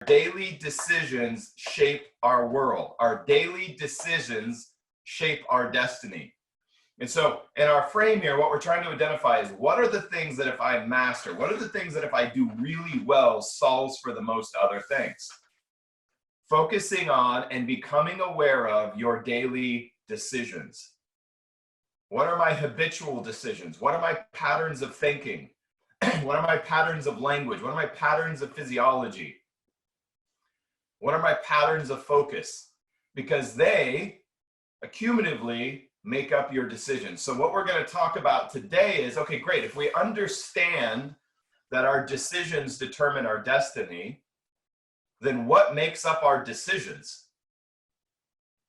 Daily decisions shape our world. Our daily decisions shape our destiny. And so in our frame here, what we're trying to identify is what are the things that if I master, what are the things that if I do really well solves for the most other things? Focusing on and becoming aware of your daily decisions. What are my habitual decisions? What are my patterns of thinking? What are my patterns of language? What are my patterns of physiology? What are my patterns of focus? Because they accumulatively make up your decisions. So what we're going to talk about today is, okay, great. If we understand that our decisions determine our destiny, then what makes up our decisions?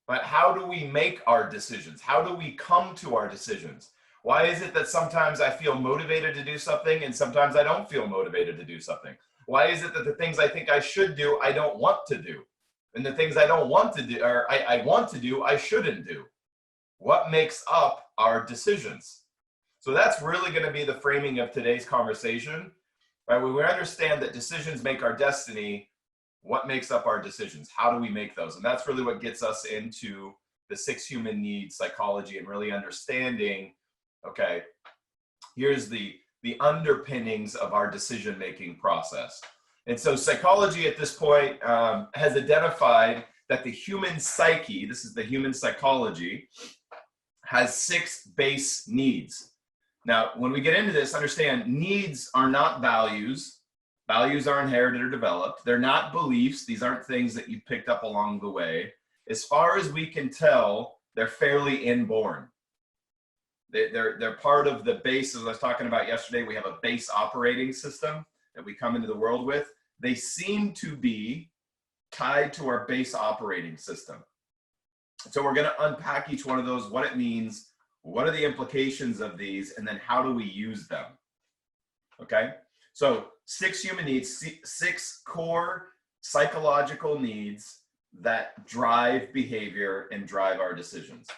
But how do we make our decisions? How do we come to our decisions? Why is it that sometimes I feel motivated to do something and sometimes I don't feel motivated to do something? Why is it that the things I think I should do, I don't want to do? And the things I don't want to do, or I want to do, I shouldn't do? What makes up our decisions? So that's really going to be the framing of today's conversation. Right? When we understand that decisions make our destiny, what makes up our decisions? How do we make those? And that's really what gets us into the 6 human needs psychology and really understanding, okay, here's the underpinnings of our decision-making process. And so psychology at this point has identified that the human psyche, this is the human psychology, has 6 base needs. Now, when we get into this, understand needs are not values. Values are inherited or developed. They're not beliefs. These aren't things that you picked up along the way. As far as we can tell, they're fairly inborn. They're part of the base, as I was talking about yesterday. We have a base operating system that we come into the world with. They seem to be tied to our base operating system. So we're going to unpack each one of those, what it means, what are the implications of these, and then how do we use them? Okay, so 6 human needs, 6 core psychological needs that drive behavior and drive our decisions.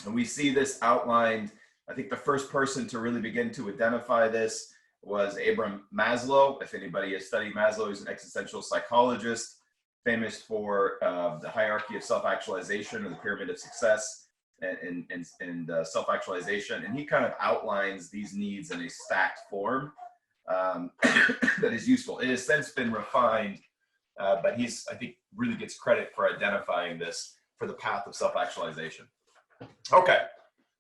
And we see this outlined, I think the first person to really begin to identify this was Abraham Maslow. If anybody has studied Maslow, he's an existential psychologist, famous for the hierarchy of self-actualization or the pyramid of success and self-actualization. And he kind of outlines these needs in a stacked form that is useful. It has since been refined, but he's, I think, really gets credit for identifying this for the path of self-actualization. Okay,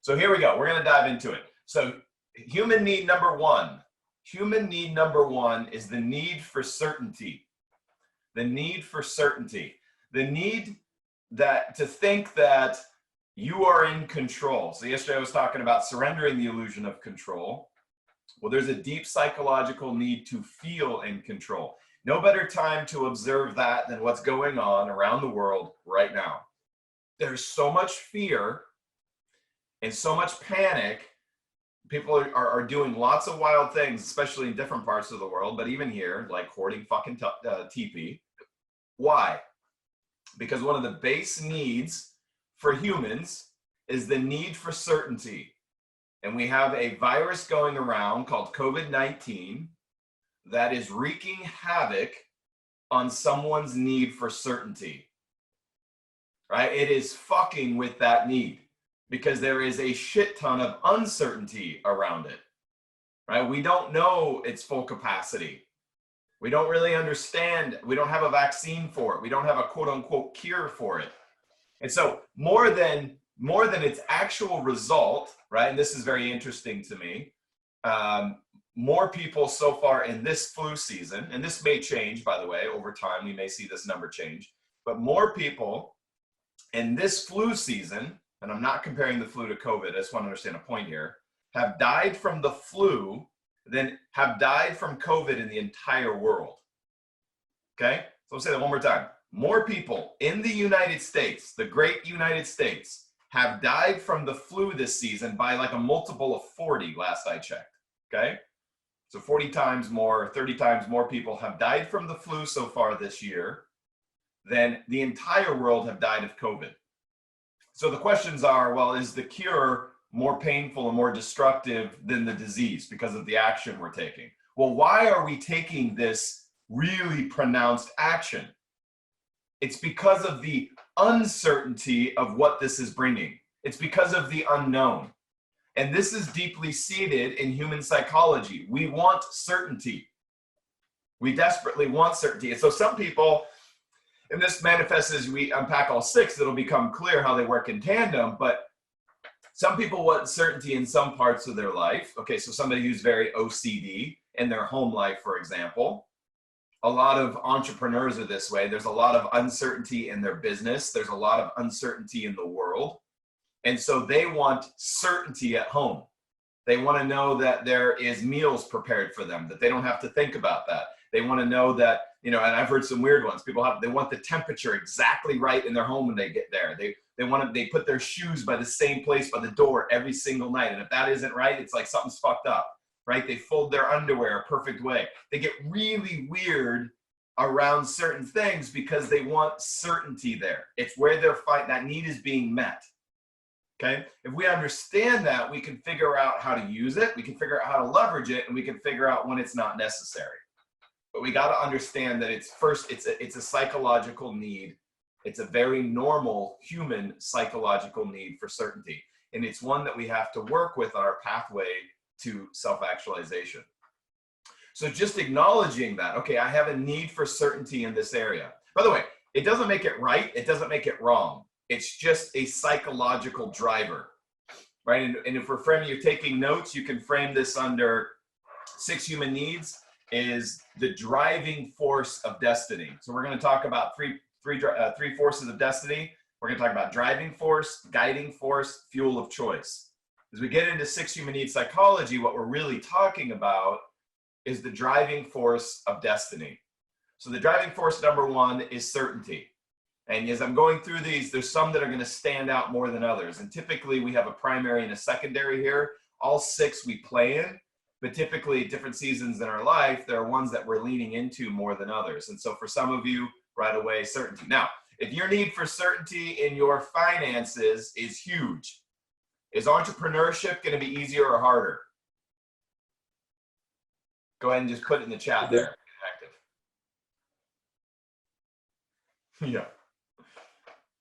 so here we go. We're going to dive into it. So human need number one is the need for certainty. The need for certainty. The need that to think that you are in control. So yesterday I was talking about surrendering the illusion of control. Well, there's a deep psychological need to feel in control. No better time to observe that than what's going on around the world right now. There's so much fear and so much panic. People are doing lots of wild things, especially in different parts of the world, but even here, like hoarding fucking TP. Why? Because one of the base needs for humans is the need for certainty. And we have a virus going around called COVID-19 that is wreaking havoc on someone's need for certainty. Right? It is fucking with that need because there is a shit ton of uncertainty around it. Right? We don't know its full capacity. We don't really understand. We don't have a vaccine for it. We don't have a quote unquote cure for it. And so more than its actual result, right? And this is very interesting to me. More people so far in this flu season, and this may change, by the way, over time, we may see this number change, but more people in this flu season, and I'm not comparing the flu to COVID, I just want to understand a point here, have died from the flu than have died from COVID in the entire world. Okay? So I'll say that one more time. More people in the United States, the great United States, have died from the flu this season by like a multiple of 40 last I checked. Okay? So 40 times more, 30 times more people have died from the flu so far this year than the entire world have died of COVID. So the questions are, well, is the cure more painful and more destructive than the disease because of the action we're taking? Well, why are we taking this really pronounced action. It's because of the uncertainty of what this is bringing. It's because of the unknown. And this is deeply seated in human psychology. We want certainty. We desperately want certainty. And so some people, and this manifests as we unpack all six, it'll become clear how they work in tandem, but some people want certainty in some parts of their life. Okay, so somebody who's very OCD in their home life, for example. A lot of entrepreneurs are this way. There's a lot of uncertainty in their business. There's a lot of uncertainty in the world. And so they want certainty at home. They want to know that there is meals prepared for them, that they don't have to think about that. They want to know that, you know, and I've heard some weird ones. People they want the temperature exactly right in their home when they get there. They put their shoes by the same place by the door every single night. And if that isn't right, it's like something's fucked up, right? They fold their underwear a perfect way. They get really weird around certain things because they want certainty there. It's where that need is being met. Okay, if we understand that, we can figure out how to use it, we can figure out how to leverage it, and we can figure out when it's not necessary. But we got to understand that it's a psychological need. It's a very normal human psychological need for certainty. And it's one that we have to work with on our pathway to self-actualization. So just acknowledging that, okay, I have a need for certainty in this area. By the way, it doesn't make it right, it doesn't make it wrong. It's just a psychological driver, right? And if you're taking notes, you can frame this under 6 human needs is the driving force of destiny. So we're going to talk about three forces of destiny. We're going to talk about driving force, guiding force, fuel of choice. As we get into 6 human needs psychology, what we're really talking about is the driving force of destiny. So the driving force number 1 is certainty. And as I'm going through these, there's some that are going to stand out more than others. And typically we have a primary and a secondary here. All 6 we play in, but typically different seasons in our life, there are ones that we're leaning into more than others. And so for some of you, right away, certainty. Now, if your need for certainty in your finances is huge, is entrepreneurship going to be easier or harder? Go ahead and just put it in the chat there. Active. Yeah.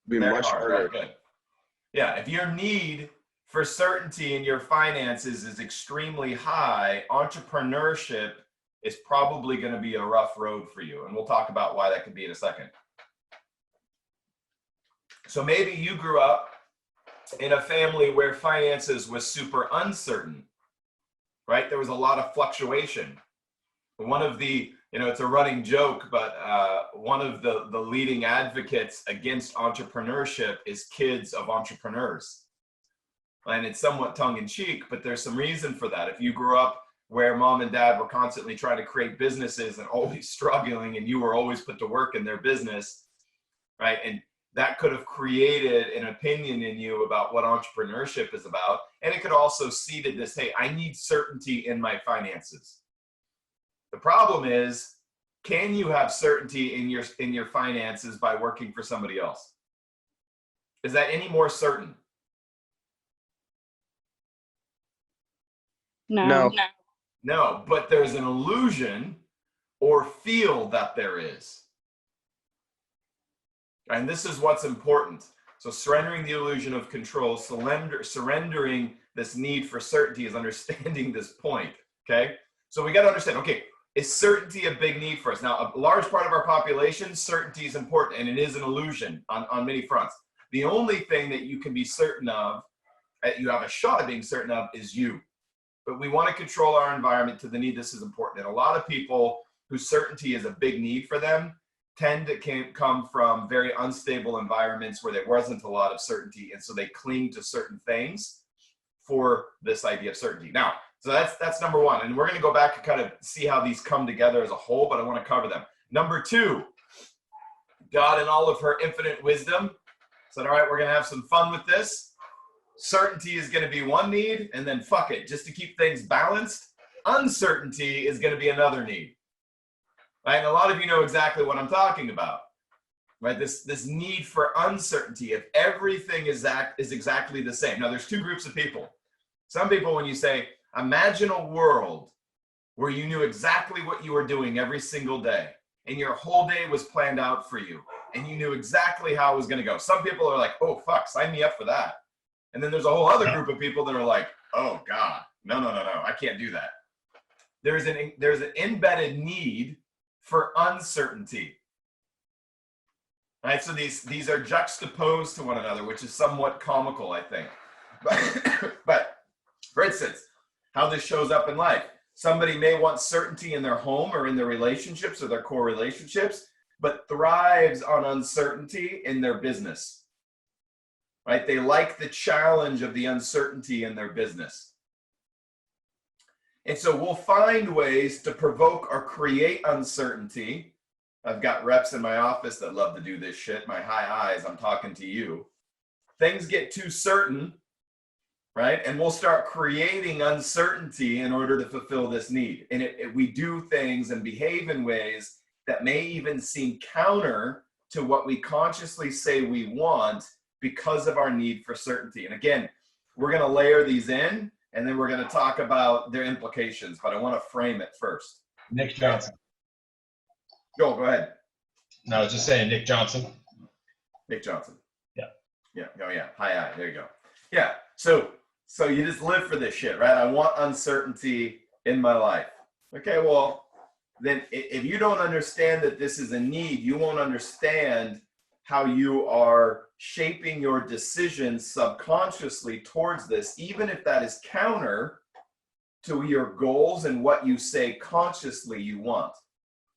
Be much harder. Right, good. Yeah, if your need for certainty in your finances is extremely high, entrepreneurship is probably going to be a rough road for you. And we'll talk about why that could be in a second. So maybe you grew up in a family where finances was super uncertain, right? There was a lot of fluctuation. One of the, it's a running joke, but one of the leading advocates against entrepreneurship is kids of entrepreneurs. And it's somewhat tongue-in-cheek, but there's some reason for that. If you grew up where mom and dad were constantly trying to create businesses and always struggling, and you were always put to work in their business, right? And that could have created an opinion in you about what entrepreneurship is about. And it could also seeded this, hey, I need certainty in my finances. The problem is, can you have certainty in your finances by working for somebody else? Is that any more certain? No. No, but there's an illusion or feel that there is. And this is what's important. So surrendering the illusion of control, surrendering this need for certainty is understanding this point, okay? So we got to understand, okay, is certainty a big need for us? Now, a large part of our population, certainty is important, and it is an illusion on many fronts. The only thing that you can be certain of, that you have a shot of being certain of, is you. But we want to control our environment to the need this is important. And a lot of people whose certainty is a big need for them tend to come from very unstable environments where there wasn't a lot of certainty. And so they cling to certain things for this idea of certainty. Now, so that's number 1. And we're going to go back and kind of see how these come together as a whole, but I want to cover them. Number 2, God in all of her infinite wisdom said, all right, we're going to have some fun with this. Certainty is going to be one need, and then fuck it, just to keep things balanced, uncertainty is going to be another need. Right? And a lot of you know exactly what I'm talking about. Right? This need for uncertainty, if everything is exactly the same. Now, there's 2 groups of people. Some people, when you say, imagine a world where you knew exactly what you were doing every single day. and your whole day was planned out for you and you knew exactly how it was going to go. Some people are like, oh, fuck, sign me up for that. And then there's a whole other group of people that are like, oh, God, no, I can't do that. There's an embedded need for uncertainty. Right? So these are juxtaposed to one another, which is somewhat comical, I think. But for instance, how this shows up in life. Somebody may want certainty in their home or in their relationships or their core relationships, but thrives on uncertainty in their business. Right? They like the challenge of the uncertainty in their business. And so we'll find ways to provoke or create uncertainty. I've got reps in my office that love to do this shit. My high eyes, I'm talking to you. Things get too certain, right? And we'll start creating uncertainty in order to fulfill this need. And we do things and behave in ways that may even seem counter to what we consciously say we want because of our need for certainty. And again, we're going to layer these in, and then we're going to talk about their implications, but I want to frame it first. Nick Johnson. Go ahead. No, I was just saying Nick Johnson. Nick Johnson. Yeah. Yeah. Oh, yeah. Hi. There you go. Yeah. So you just live for this shit, right? I want uncertainty in my life. Okay, well, then if you don't understand that this is a need, you won't understand how you are shaping your decisions subconsciously towards this, even if that is counter to your goals and what you say consciously you want.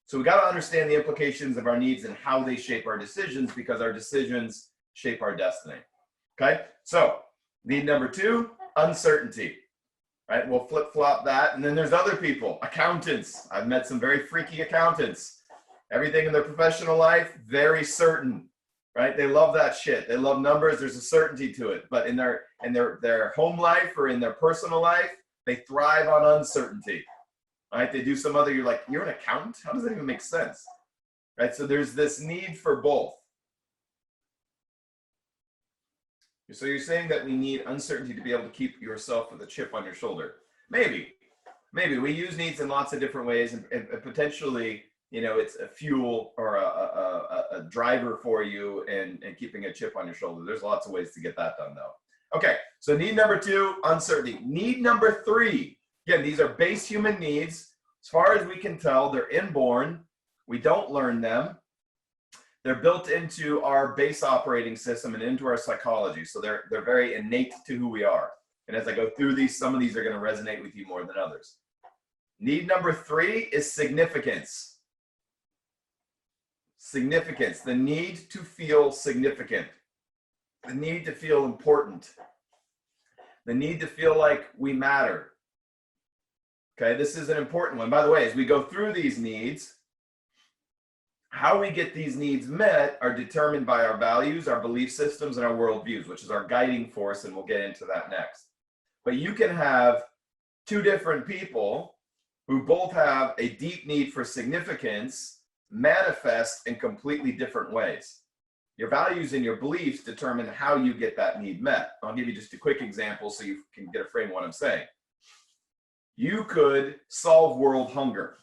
So we got to understand the implications of our needs and how they shape our decisions, because our decisions shape our destiny. Okay, so need number 2, uncertainty. Right, we'll flip-flop that. And then there's other people, accountants. I've met some very freaky accountants. Everything in their professional life, very certain. Right? They love that shit. They love numbers. There's a certainty to it. But in their home life or in their personal life, they thrive on uncertainty. Right? They do some other, you're like, you're an accountant? How does that even make sense? Right? So there's this need for both. So you're saying that we need uncertainty to be able to keep yourself with a chip on your shoulder. Maybe we use needs in lots of different ways, and potentially, you know, it's a fuel or a driver for you and keeping a chip on your shoulder. There's lots of ways to get that done though. Okay, so need number 2, uncertainty. Need number 3, again, these are base human needs. As far as we can tell, they're inborn. We don't learn them. They're built into our base operating system and into our psychology. So they're very innate to who we are. And as I go through these, some of these are going to resonate with you more than others. Need number 3 is significance. Significance, the need to feel significant, the need to feel important, the need to feel like we matter. Okay, this is an important one. By the way, as we go through these needs, how we get these needs met are determined by our values, our belief systems, and our worldviews, which is our guiding force, and we'll get into that next. But you can have 2 different people who both have a deep need for significance manifest in completely different ways. Your values and your beliefs determine how you get that need met. I'll give you just a quick example so you can get a frame of what I'm saying. You could solve world hunger.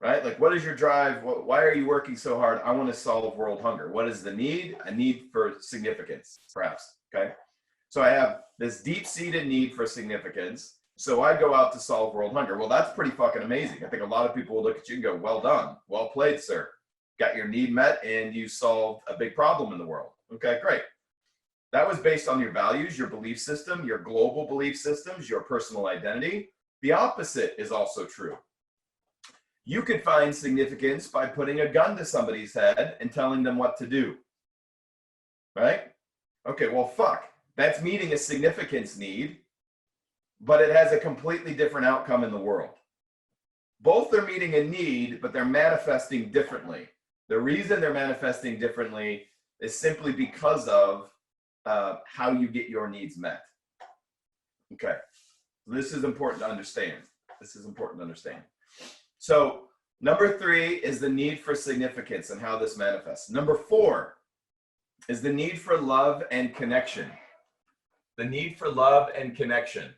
Right? Like, what is your drive? Why are you working so hard? I want to solve world hunger. What is the need? A need for significance, perhaps. Okay. So I have this deep-seated need for significance. So I go out to solve world hunger. Well, that's pretty fucking amazing. I think a lot of people will look at you and go, well done. Well played, sir. Got your need met and you solved a big problem in the world. Okay, great. That was based on your values, your belief system, your global belief systems, your personal identity. The opposite is also true. You could find significance by putting a gun to somebody's head and telling them what to do. Right? Okay, well, fuck. That's meeting a significance need, but it has a completely different outcome in the world. Both are meeting a need, but they're manifesting differently. The reason they're manifesting differently is simply because of how you get your needs met. Okay, this is important to understand. So number 3 is the need for significance and how this manifests. Number 4 is the need for love and connection. The need for love and connection.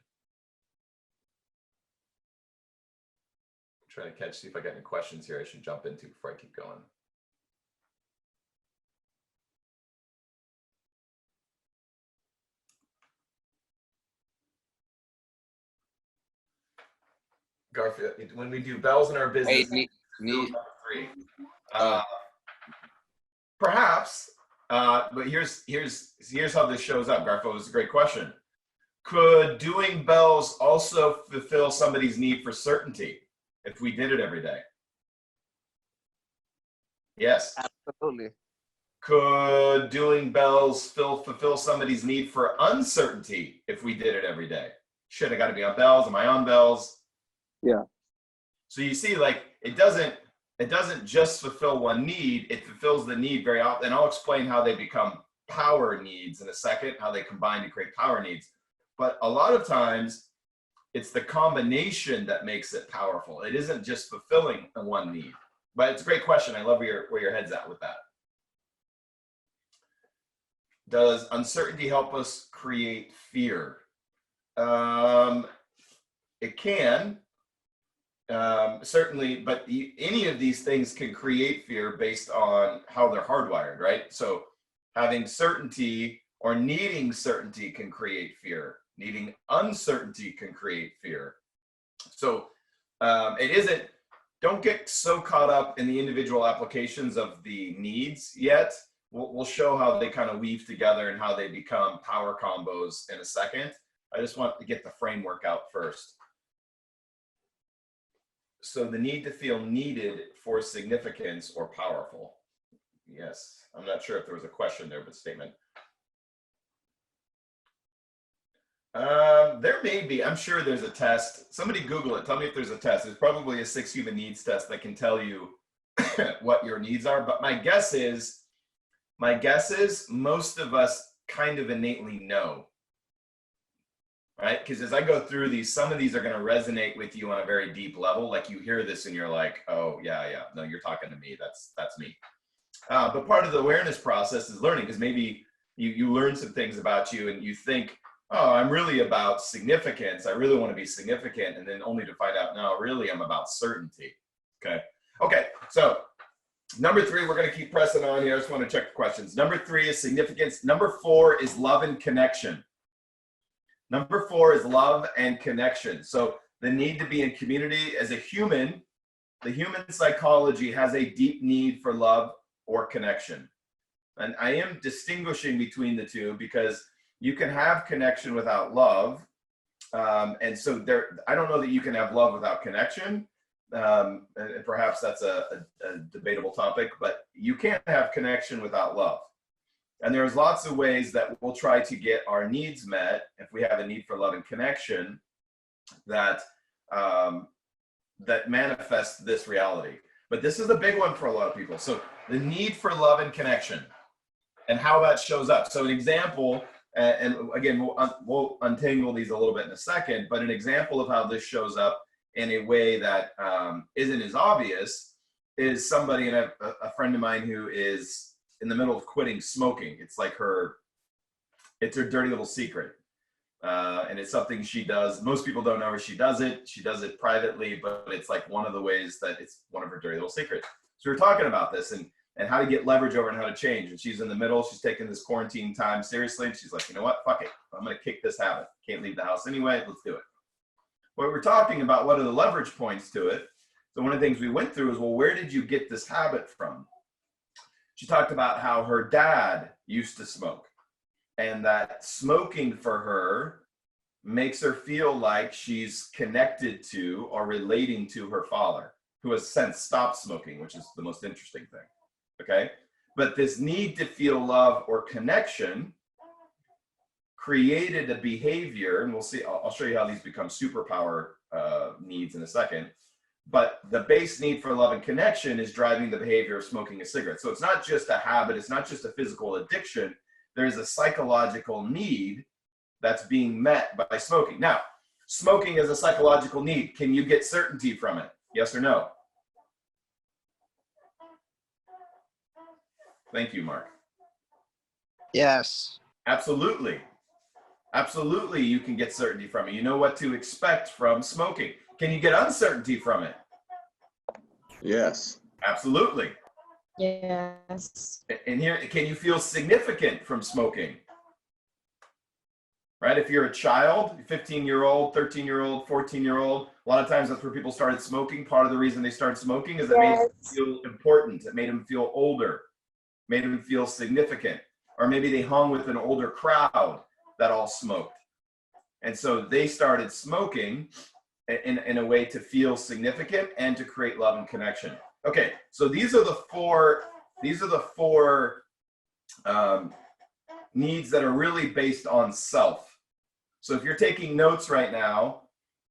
trying to see if I got any questions here I should jump into before I keep going. Garfield, when we do bells in our business, Hey, number 3. Perhaps, but here's how this shows up. Garfield, it's a great question. Could doing bells also fulfill somebody's need for certainty if we did it every day? Yes. Absolutely. Could doing bells fulfill somebody's need for uncertainty if we did it every day? Shit, I got to be on bells. Am I on bells? Yeah. So you see, like, it doesn't just fulfill one need, it fulfills the need very often. And I'll explain how they become power needs in a second, how they combine to create power needs. But a lot of times it's the combination that makes it powerful. It isn't just fulfilling one need. But it's a great question. I love where your head's at with that. Does uncertainty help us create fear? It can. Certainly, but any of these things can create fear based on how they're hardwired, right? So having certainty or needing certainty can create fear. Needing uncertainty can create fear. So don't get so caught up in the individual applications of the needs yet. We'll show how they kind of weave together and how they become power combos in a second. I just want to get the framework out first. So the need to feel needed for significance or powerful. Yes, I'm not sure if there was a question there, but statement. There may be, I'm sure there's a test. Somebody Google it, tell me if there's a test. There's probably a 6 human needs test that can tell you what your needs are. But my guess is most of us kind of innately know. Right? Because as I go through these, some of these are going to resonate with you on a very deep level. Like you hear this and you're like, oh, yeah. No, you're talking to me. That's me. But part of the awareness process is learning, because maybe you learn some things about you and you think, oh, I'm really about significance. I really want to be significant. And then only to find out, no, really, I'm about certainty. Okay. So number 3, we're going to keep pressing on here. I just want to check the questions. Number 3 is significance. Number 4 is love and connection. Number 4 is love and connection. So the need to be in community. As a human, the human psychology has a deep need for love or connection. And I am distinguishing between the two because you can have connection without love. And so I don't know that you can have love without connection. And perhaps that's a debatable topic, but you can't have connection without love. And there's lots of ways that we'll try to get our needs met if we have a need for love and connection that manifests this reality. But this is a big one for a lot of people. So the need for love and connection and how that shows up. So an example, and again, we'll untangle these a little bit in a second, but an example of how this shows up in a way that isn't as obvious is somebody, and a friend of mine who is in the middle of quitting smoking. It's like it's her dirty little secret. And it's something she does. Most people don't know her. She does it privately, but it's like one of the ways that it's one of her dirty little secrets. So we're talking about this and how to get leverage over and how to change. And she's in the middle. She's taking this quarantine time seriously. And she's like, you know what? Fuck it. I'm going to kick this habit. Can't leave the house anyway. Let's do it. What we're talking about, what are the leverage points to it? So one of the things we went through is, well, where did you get this habit from? She talked about how her dad used to smoke and that smoking for her makes her feel like she's connected to or relating to her father, who has since stopped smoking, which is the most interesting thing. Okay. But this need to feel love or connection created a behavior, and we'll see, I'll show you how these become superpower needs in a second. But the base need for love and connection is driving the behavior of smoking a cigarette. So it's not just a habit. It's not just a physical addiction. There's a psychological need that's being met by smoking. Now, smoking is a psychological need. Can you get certainty from it? Yes or no? Thank you, Mark. Yes. Absolutely. Absolutely, you can get certainty from it. You know what to expect from smoking. Can you get uncertainty from it? Yes. Absolutely. Yes. And here, can you feel significant from smoking? Right? If you're a child, 15-year-old, 13-year-old, 14-year-old, a lot of times that's where people started smoking. Part of the reason they started smoking is it made them feel important. It made them feel older, made them feel significant. Or maybe they hung with an older crowd that all smoked. And so they started smoking in a way to feel significant and to create love and connection. Okay, so these are the four needs that are really based on self. So if you're taking notes right now,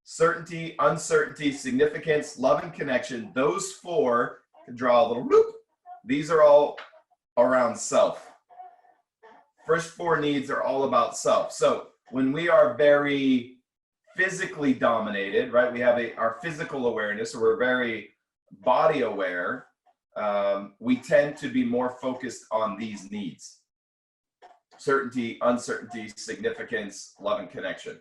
certainty, uncertainty, significance, love and connection, those four, can draw a little whoop. These are all around self. First four needs are all about self. So when we are very physically dominated, right? We have our physical awareness, so we're very body aware. We tend to be more focused on these needs: certainty, uncertainty, significance, love, and connection.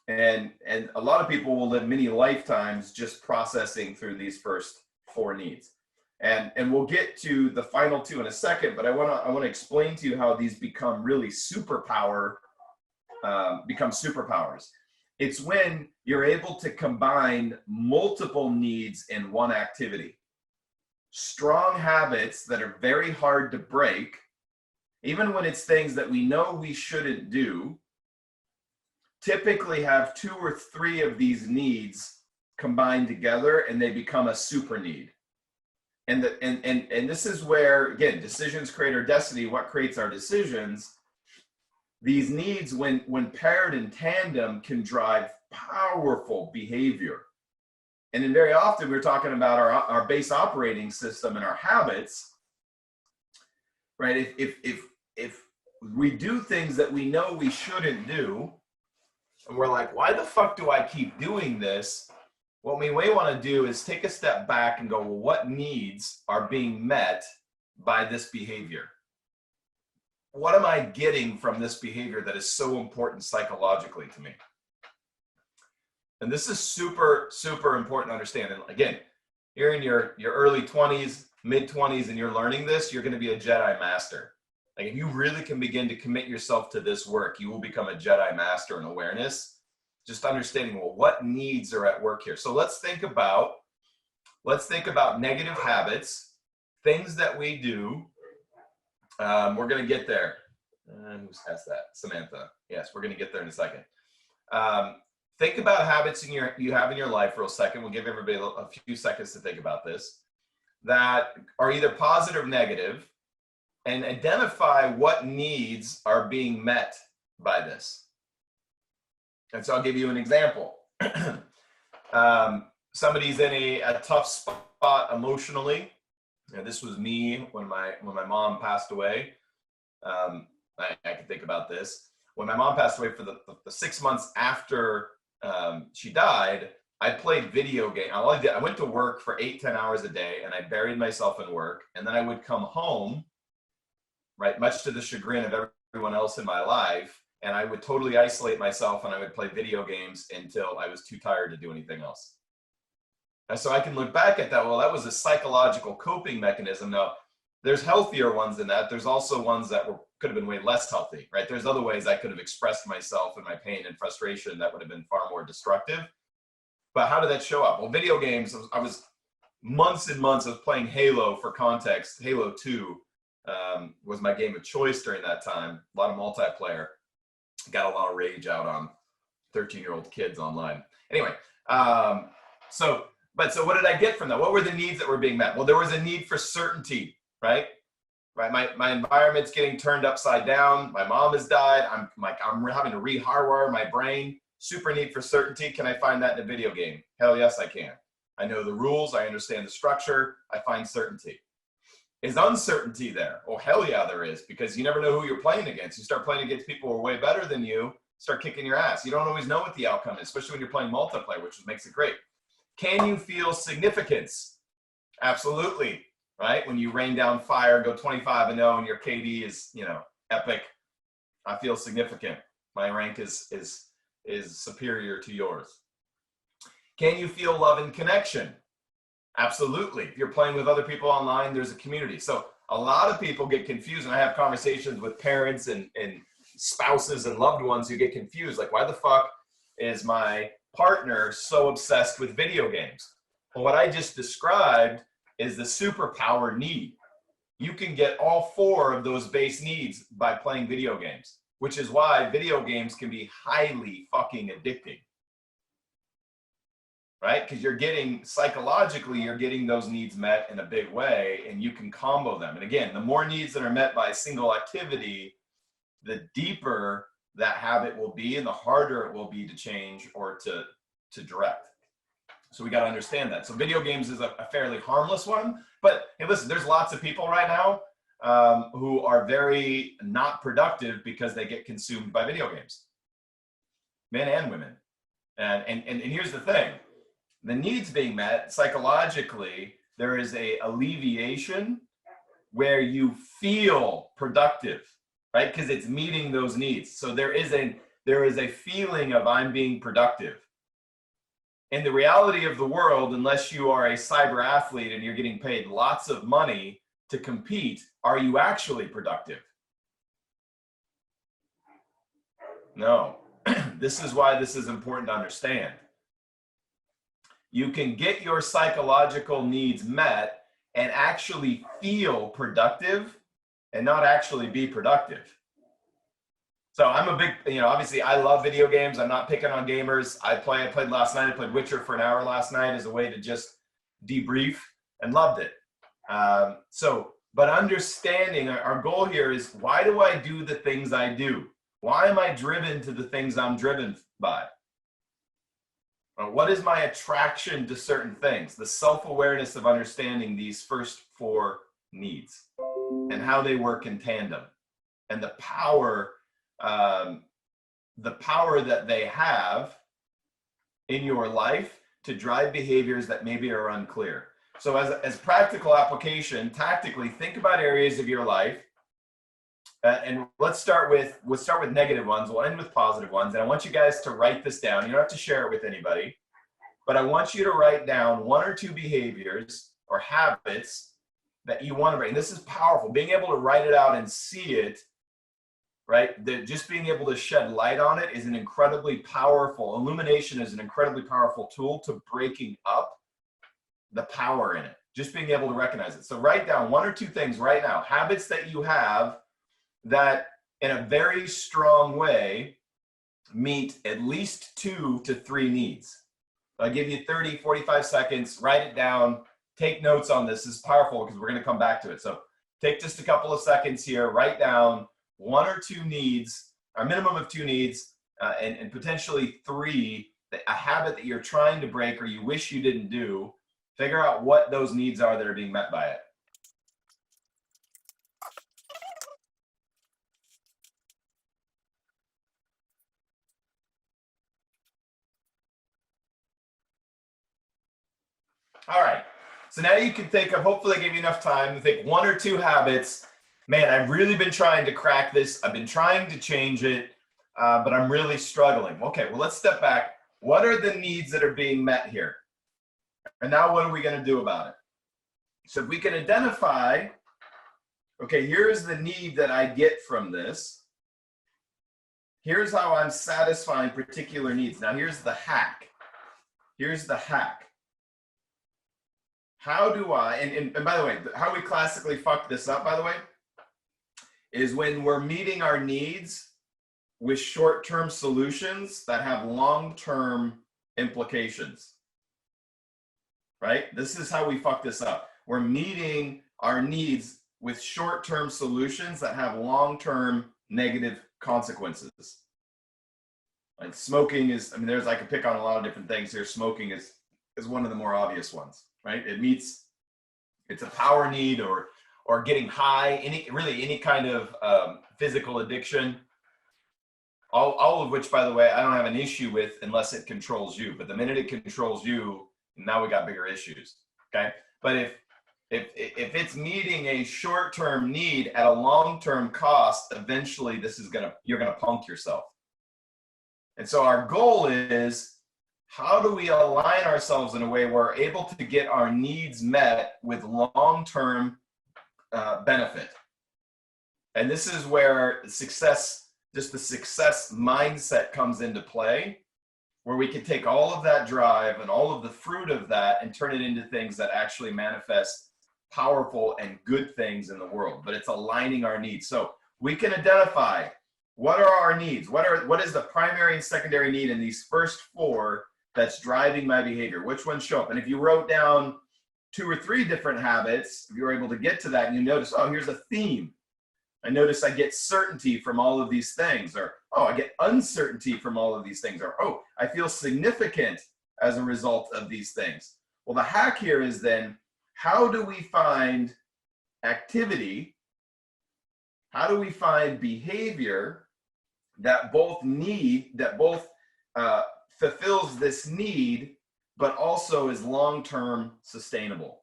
And a lot of people will live many lifetimes just processing through these first four needs. And we'll get to the final two in a second, but I want to explain to you how these become really superpowers. It's when you're able to combine multiple needs in one activity. Strong habits that are very hard to break, even when it's things that we know we shouldn't do, typically have two or three of these needs combined together, and they become a super need. And this is where, again, decisions create our destiny. What creates our decisions? These needs, when paired in tandem, can drive powerful behavior. And then very often we're talking about our base operating system and our habits, right? If we do things that we know we shouldn't do, and we're like, why the fuck do I keep doing this? What we may want to do is take a step back and go, well, what needs are being met by this behavior? What am I getting from this behavior that is so important psychologically to me? And this is super, super important to understand. And again, you're in your early 20s, mid 20s, and you're learning this, you're going to be a Jedi master. Like, if you really can begin to commit yourself to this work, you will become a Jedi master in awareness. Just understanding, well, what needs are at work here? So let's think about negative habits, things that we do. We're going to get there. Who's asked that? Samantha. Yes, we're going to get there in a second. Think about habits you have in your life for a second. We'll give everybody a few seconds to think about this, that are either positive or negative, and identify what needs are being met by this. And so I'll give you an example. Somebody's in a tough spot emotionally. And this was me when my mom passed away. I can think about this. When my mom passed away, for the 6 months after she died, I played video games. I went to work for 8-10 hours a day, and I buried myself in work. And then I would come home, right, much to the chagrin of everyone else in my life, and I would totally isolate myself, and I would play video games until I was too tired to do anything else. And so I can look back at that. Well, that was a psychological coping mechanism. Now, there's healthier ones than that. There's also ones that could have been way less healthy, right? There's other ways I could have expressed myself and my pain and frustration that would have been far more destructive. But how did that show up? Well, video games, I was months and months of playing Halo. For context, Halo 2 was my game of choice during that time. A lot of multiplayer. Got a lot of rage out on 13-year-old kids online. Anyway, so what did I get from that? What were the needs that were being met? Well, there was a need for certainty, right? My environment's getting turned upside down. My mom has died. I'm having to rehardwire my brain. Super need for certainty. Can I find that in a video game? Hell yes, I can. I know the rules. I understand the structure. I find certainty. Is uncertainty there? Oh, hell yeah, there is, because you never know who you're playing against. You start playing against people who are way better than you, start kicking your ass. You don't always know what the outcome is, especially when you're playing multiplayer, which makes it great. Can you feel significance? Absolutely, right? When you rain down fire, go 25-0, and your KD is, epic. I feel significant. My rank is superior to yours. Can you feel love and connection? Absolutely. If you're playing with other people online, there's a community. So a lot of people get confused, and I have conversations with parents and spouses and loved ones who get confused. Like, why the fuck is my partner so obsessed with video games? Well, what I just described is the superpower need. You can get all 4 of those base needs by playing video games, which is why video games can be highly fucking addicting. Right? Because you're getting, psychologically, you're getting those needs met in a big way, and you can combo them. And again, the more needs that are met by a single activity, the deeper that habit will be and the harder it will be to change or to direct. So we got to understand that. So video games is a fairly harmless one, but hey, listen, there's lots of people right now who are very not productive because they get consumed by video games, men and women. And here's the thing. The needs being met psychologically, there is a alleviation where you feel productive, right? Because it's meeting those needs. So there is a feeling of I'm being productive. In the reality of the world, unless you are a cyber athlete and you're getting paid lots of money to compete, are you actually productive? No. This is why this is important to understand. You can get your psychological needs met and actually feel productive and not actually be productive. So I'm a big, obviously I love video games. I'm not picking on gamers. I played last night. I played Witcher for an hour last night as a way to just debrief and loved it. But understanding our goal here is, why do I do the things I do? Why am I driven to the things I'm driven by? What is my attraction to certain things? The self-awareness of understanding these first 4 needs and how they work in tandem, and the power that they have in your life to drive behaviors that maybe are unclear. So as practical application, tactically, think about areas of your life. And let's start with negative ones. We'll end with positive ones. And I want you guys to write this down. You don't have to share it with anybody, but I want you to write down 1 or 2 behaviors or habits that you want to break. And this is powerful. Being able to write it out and see it, right? Just being able to shed light on it is an incredibly powerful, illumination is an incredibly powerful tool to breaking up the power in it. Just being able to recognize it. So write down 1 or 2 things right now, habits that you have that in a very strong way meet at least 2 to 3 needs. I'll give you 30, 45 seconds, write it down, take notes on this. This is powerful because we're going to come back to it. So take just a couple of seconds here, write down 1 or 2 needs, or minimum of 2 needs, and potentially 3, a habit that you're trying to break or you wish you didn't do. Figure out what those needs are that are being met by it. All right, so now you can think of, hopefully I gave you enough time to think 1 or 2 habits. Man, I've really been trying to crack this. I've been trying to change it, but I'm really struggling. Okay, well, let's step back. What are the needs that are being met here? And now what are we going to do about it? So if we can identify, okay, here's the need that I get from this. Here's how I'm satisfying particular needs. Now here's the hack. Here's the hack. How do I, and by the way, how we classically fuck this up, by the way, is when we're meeting our needs with short-term solutions that have long-term implications, right? This is how we fuck this up. We're meeting our needs with short-term solutions that have long-term negative consequences. Like smoking is, I mean, I could pick on a lot of different things here. Smoking is one of the more obvious ones, right? It's a power need, or getting high, any kind of physical addiction, all of which, by the way, I don't have an issue with unless it controls you. But the minute it controls you, now we got bigger issues, okay? But if it's meeting a short-term need at a long-term cost, eventually you're gonna punk yourself. And so our goal is, how do we align ourselves in a way where we're able to get our needs met with long-term benefit? And this is where success, just the success mindset comes into play, where we can take all of that drive and all of the fruit of that and turn it into things that actually manifest powerful and good things in the world. But it's aligning our needs. So we can identify what are our needs, what is the primary and secondary need in these first four that's driving my behavior, which ones show up. And if you wrote down 2 or 3 different habits, if you were able to get to that and you notice, oh, here's a theme. I notice I get certainty from all of these things, or, oh, I get uncertainty from all of these things, or, oh, I feel significant as a result of these things. Well, the hack here is then, how do we find activity? How do we find behavior that both fulfills this need, but also is long-term sustainable?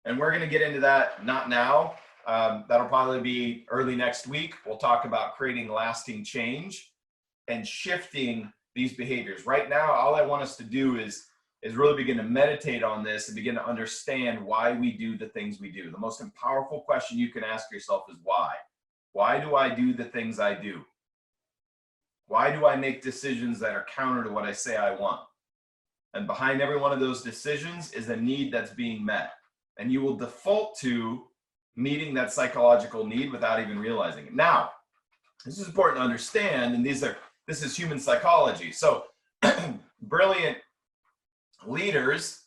And we're going to get into that, not now. That'll probably be early next week. We'll talk about creating lasting change and shifting these behaviors. Right now, all I want us to do is really begin to meditate on this and begin to understand why we do the things we do. The most powerful question you can ask yourself is why? Why do I do the things I do? Why do I make decisions that are counter to what I say I want? And behind every one of those decisions is a need that's being met. And you will default to meeting that psychological need without even realizing it. Now, this is important to understand, and this is human psychology. So brilliant leaders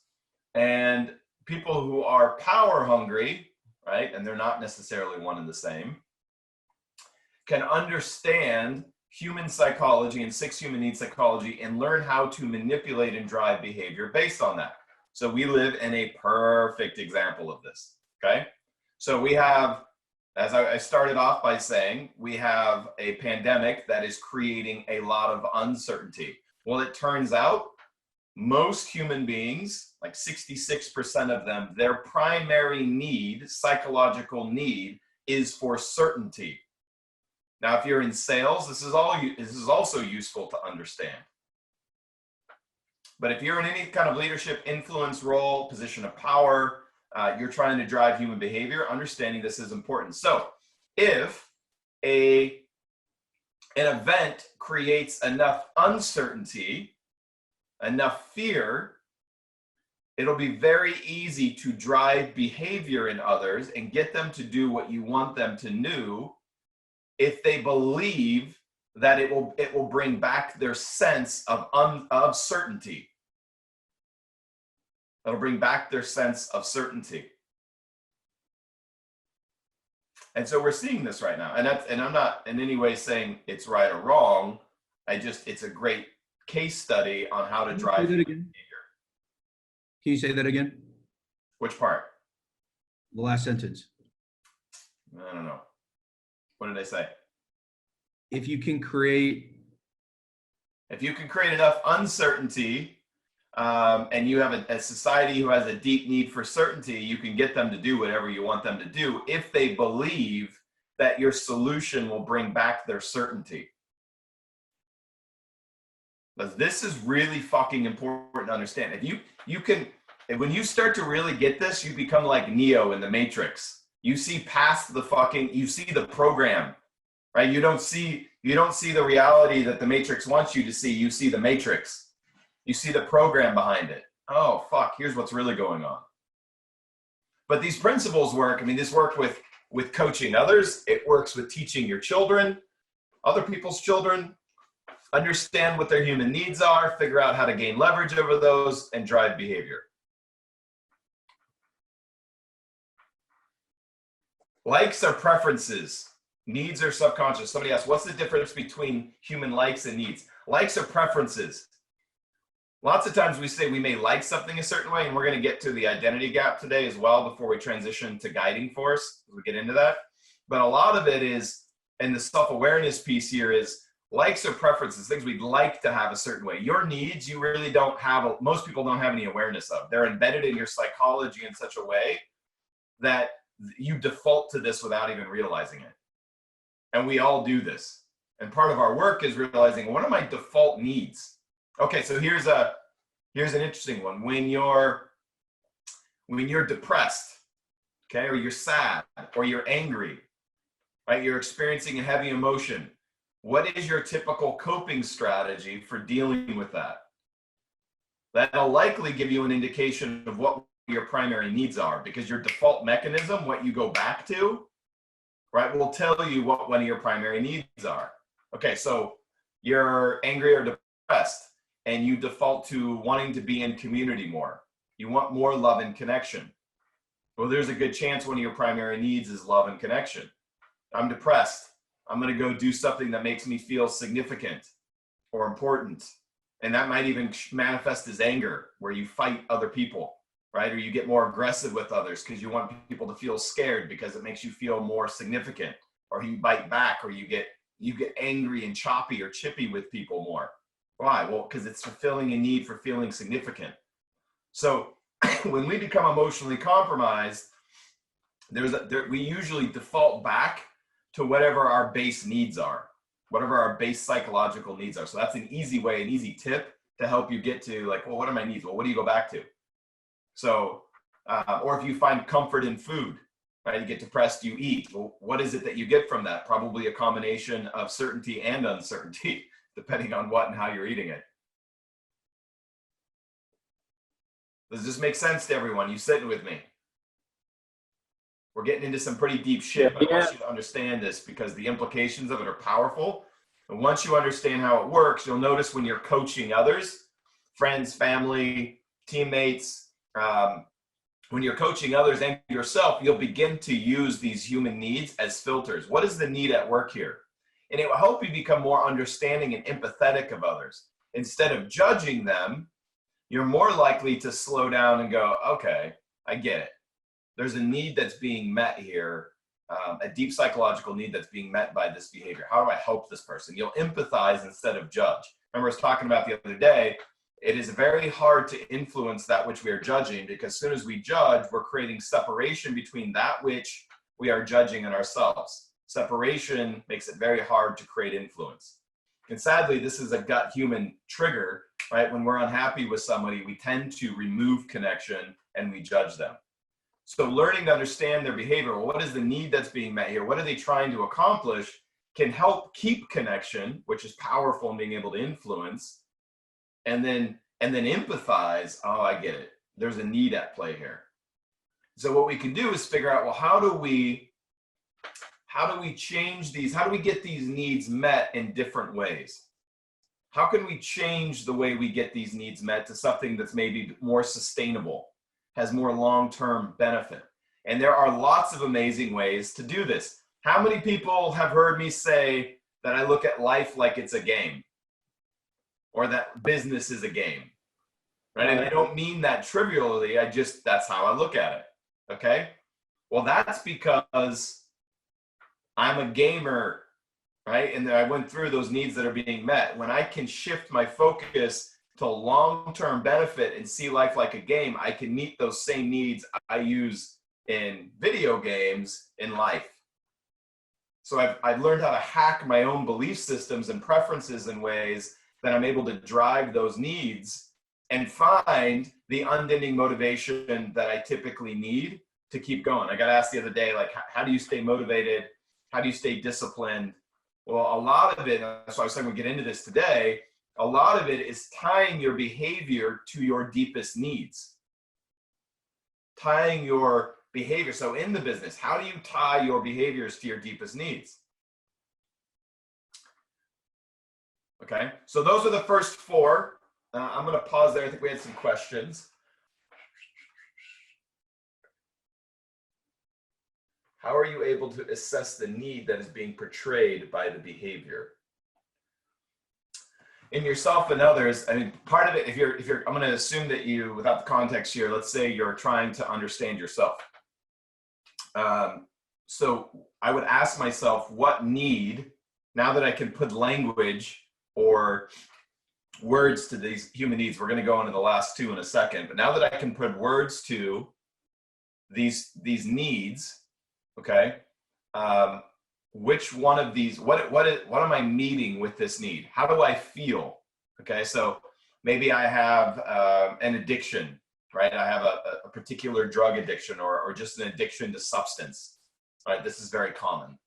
and people who are power hungry, right, and they're not necessarily one and the same, can understand human psychology and 6 human needs psychology and learn how to manipulate and drive behavior based on that. So we live in a perfect example of this, okay? So we have, as I started off by saying, we have a pandemic that is creating a lot of uncertainty. Well, it turns out most human beings, like 66% of them, their primary need, psychological need, is for certainty. Now, if you're in sales, this is also useful to understand. But if you're in any kind of leadership, influence role, position of power, you're trying to drive human behavior, understanding this is important. So if an event creates enough uncertainty, enough fear, it'll be very easy to drive behavior in others and get them to do what you want them to do if they believe that it will bring back their sense of certainty. It'll bring back their sense of certainty. And so we're seeing this right now. And I'm not in any way saying it's right or wrong. It's a great case study on how to drive behavior. Can you say that again? Which part? The last sentence. I don't know. What did I say? If you can create enough uncertainty, and you have a society who has a deep need for certainty, you can get them to do whatever you want them to do if they believe that your solution will bring back their certainty. But this is really fucking important to understand. When you start to really get this, you become like Neo in the Matrix. You see past you see the program, right? You don't see the reality that the Matrix wants you to see. You see the Matrix. You see the program behind it. Oh, fuck, here's what's really going on. But these principles work. I mean, this worked with coaching others. It works with teaching your children, other people's children. Understand what their human needs are, figure out how to gain leverage over those, and drive behavior. Likes are preferences. Needs are subconscious. Somebody asked, what's the difference between human likes and needs? Likes are preferences. Lots of times we say we may like something a certain way, and we're going to get to the identity gap today as well before we transition to guiding force, as we get into that. But a lot of it is, and the self-awareness piece here is, likes or preferences, things we'd like to have a certain way. Your needs, you really don't have, most people don't have any awareness of. They're embedded in your psychology in such a way that you default to this without even realizing it. And we all do this. And part of our work is realizing, what are my default needs? Okay, so here's a Here's an interesting one. When you're depressed, okay, or you're sad, or you're angry, right? You're experiencing a heavy emotion. What is your typical coping strategy for dealing with that? That'll likely give you an indication of what your primary needs are, because your default mechanism, what you go back to, right, will tell you what one of your primary needs are. Okay, so you're angry or depressed, and you default to wanting to be in community more. You want more love and connection. Well, there's a good chance one of your primary needs is love and connection. I'm depressed. I'm going to go do something that makes me feel significant or important. And that might even manifest as anger, where you fight other people, right? Or you get more aggressive with others because you want people to feel scared because it makes you feel more significant. Or you bite back, or you get angry and choppy or chippy with people more. Why? Well, because it's fulfilling a need for feeling significant. So when we become emotionally compromised, we usually default back to whatever our base needs are, whatever our base psychological needs are. So that's an easy way, an easy tip to help you get to, like, well, what are my needs? Well, what do you go back to? So, or if you find comfort in food, right? You get depressed, you eat. Well, what is it that you get from that? Probably a combination of certainty and uncertainty, depending on what and how you're eating it. Does this make sense to everyone? You sitting with me? We're getting into some pretty deep shit, but I want you to understand this because the implications of it are powerful. And once you understand how it works, you'll notice when you're coaching others, friends, family, teammates, when you're coaching others and yourself, you'll begin to use these human needs as filters. What is the need at work here? And it will help you become more understanding and empathetic of others. Instead of judging them, you're more likely to slow down and go, okay, I get it. There's a need that's being met here, a deep psychological need that's being met by this behavior. How do I help this person? You'll empathize instead of judge. Remember, I was talking about the other day, it is very hard to influence that which we are judging, because as soon as we judge, we're creating separation between that which we are judging and ourselves. Separation makes it very hard to create influence. And sadly, this is a gut human trigger, right? When we're unhappy with somebody, we tend to remove connection and we judge them. So learning to understand their behavior, well, what is the need that's being met here? What are they trying to accomplish? Can help keep connection, which is powerful in being able to influence, and then empathize. Oh, I get it. There's a need at play here. So what we can do is figure out, well, how do we change these? How do we get these needs met in different ways? How can we change the way we get these needs met to something that's maybe more sustainable, has more long-term benefit? And there are lots of amazing ways to do this. How many people have heard me say that I look at life like it's a game, or that business is a game, right? And I don't mean that trivially. That's how I look at it, okay? Well, that's because I'm a gamer, right? And I went through those needs that are being met. When I can shift my focus to long-term benefit and see life like a game, I can meet those same needs I use in video games in life. So I've learned how to hack my own belief systems and preferences in ways that I'm able to drive those needs and find the unending motivation that I typically need to keep going. I got asked the other day, like, how do you stay motivated? How do you stay disciplined? Well, a lot of it, that's why I was saying we get into this today, a lot of it is tying your behavior to your deepest needs. Tying your behavior. So in the business, how do you tie your behaviors to your deepest needs? Okay, so those are the first four. I'm going to pause there. I think we had some questions. How are you able to assess the need that is being portrayed by the behavior? In yourself and others, I mean, part of it, if you're, I'm going to assume that you, without the context here, let's say you're trying to understand yourself. So I would ask myself, what need, now that I can put language or words to these human needs, we're going to go into the last two in a second, but now that I can put words to these needs, okay, which one of these, what am I meeting with this need? How do I feel? Okay, so Maybe I have an addiction, right? I have a particular drug addiction or just an addiction to substance, right? This is very common.